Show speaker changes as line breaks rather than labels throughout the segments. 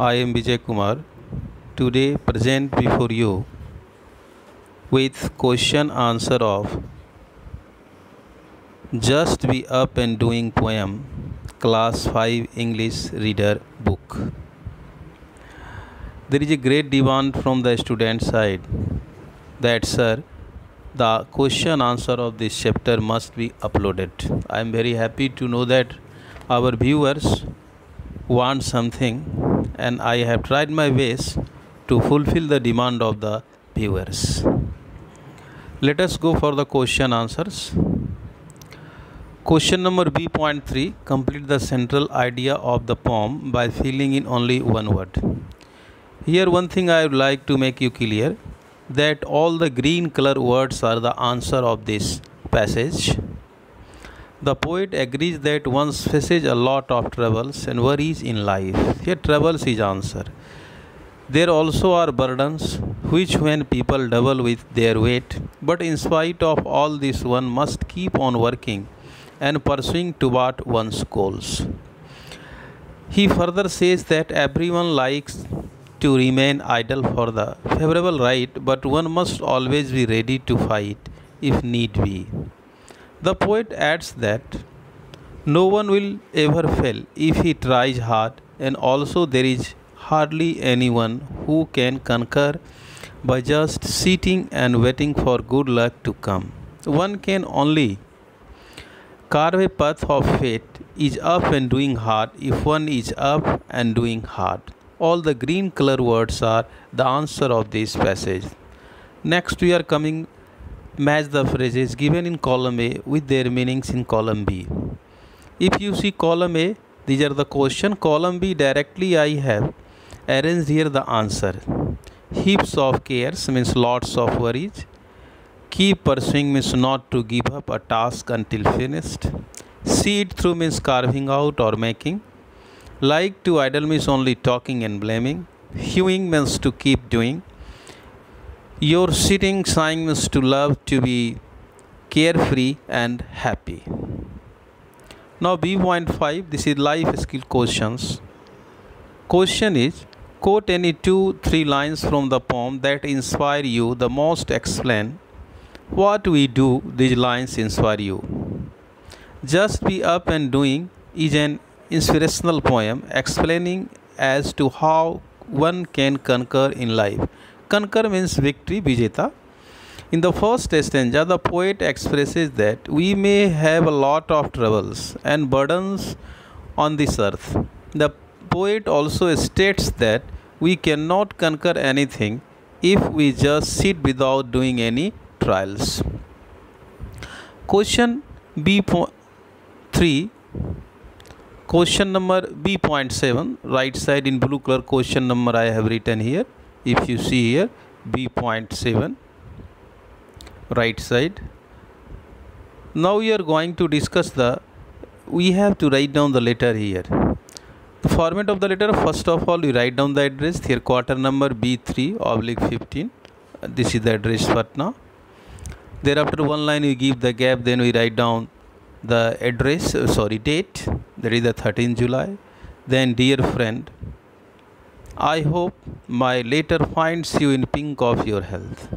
I am Vijay Kumar. Today present before you with question answer of Just Be Up and Doing poem, class 5 English reader book. There is a great demand from the student side that sir, the question answer of this chapter must be uploaded. I am very happy to know that our viewers want something, and I have tried my best to fulfill the demand of the viewers. Let us go for the question answers. Question number B.3. Complete the central idea of the poem by filling in only one word. Here one thing I would like to make you clear, that all the green color words are the answer of this passage. The poet agrees that one faces a lot of troubles and worries in life. Here troubles is answer. There also are burdens which when people double with their weight, but in spite of all this one must keep on working and pursuing toward one's goals. He further says that everyone likes to remain idle for the favorable right, but one must always be ready to fight if need be. The poet adds that no one will ever fail if he tries hard, and also there is hardly anyone who can conquer by just sitting and waiting for good luck to come. One can only carve a path of fate is up and doing hard if one is up and doing hard. All the green color words are the answer of this passage. Next we are coming match the phrases given in column A with their meanings in column B. If you see column A, these are the question. Column B directly I have arranged here the answer. Heaps of cares means lots of worries. Keep pursuing means not to give up a task until finished. See it through means carving out or making. Like to idle means only talking and blaming. Hewing means to keep doing. Your sitting sighing means to love to be carefree and happy. Now B.5, this is life skill questions. Question is, quote any 2-3 lines from the poem that inspire you the most. Explain what we do these lines inspire you. Just Be Up and Doing is an inspirational poem explaining as to how one can conquer in life. Conquer means victory, Vijeta. In the first stanza, the poet expresses that we may have a lot of troubles and burdens on this earth. The poet also states that we cannot conquer anything if we just sit without doing any trials. Question B.3. Question number B.7, right side in blue color question number I have written here. If you see here B.7, right side. Now we are going to discuss we have to write down the letter here. The format of the letter, first of all we write down the address here, quarter number B3/15. This is the address Patna. Thereafter one line we give the gap, then we write down the address, date, that is the 13th July. Then dear friend, I hope my letter finds you in pink of your health.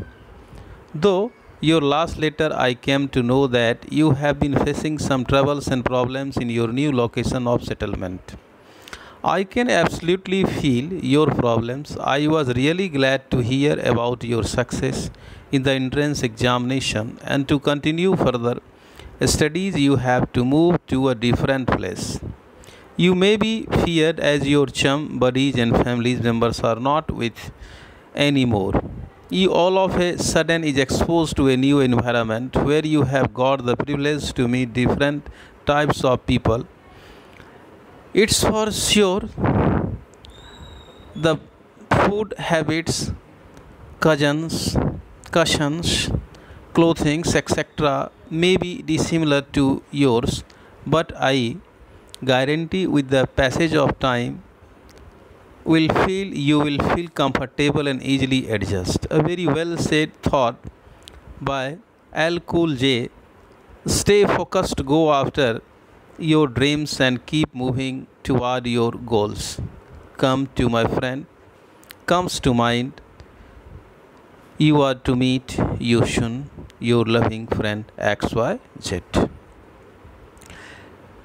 Though your last letter I came to know that you have been facing some troubles and problems in your new location of settlement. I can absolutely feel your problems. I was really glad to hear about your success in the entrance examination, and to continue further studies you have to move to a different place. You may be feared as your chum, buddies and family members are not with anymore. You all of a sudden is exposed to a new environment where you have got the privilege to meet different types of people. It's for sure the food habits, cushions, clothing, etc. may be dissimilar to yours, but I guarantee with the passage of time you will feel comfortable and easily adjust. A very well said thought by Al Cool J. Stay focused, go after your dreams and keep moving toward your goals. come to my friend comes to mind. You are to meet you soon, your loving friend XYZ.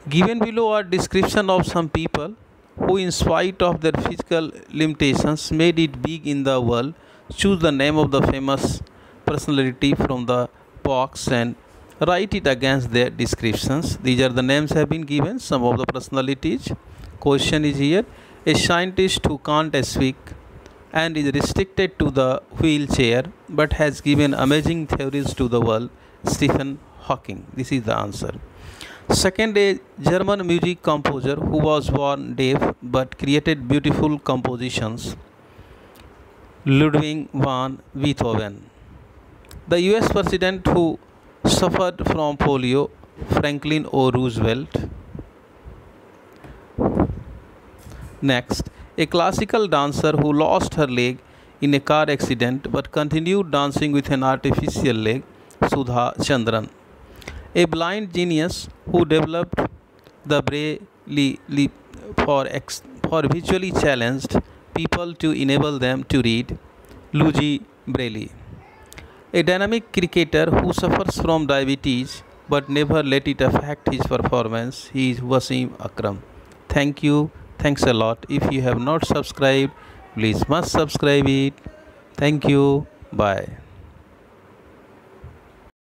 Given below are description of some people who, in spite of their physical limitations, made it big in the world. Choose the name of the famous personality from the box and write it against their descriptions. These are the names have been given, some of the personalities. Question is here: a scientist who can't speak and is restricted to the wheelchair but has given amazing theories to the world. Stephen Hawking. This is the answer. Second, a German music composer who was born deaf but created beautiful compositions. Ludwig van Beethoven. The US president who suffered from polio. Franklin O. Roosevelt. Next, a classical dancer who lost her leg in a car accident but continued dancing with an artificial leg. Sudha Chandran. A blind genius who developed the Braille for visually challenged people to enable them to read. Luigi Braille. A dynamic cricketer who suffers from diabetes but never let it affect his performance. He is Wasim Akram. Thank you. Thanks a lot. If you have not subscribed, please must subscribe it. Thank you. Bye.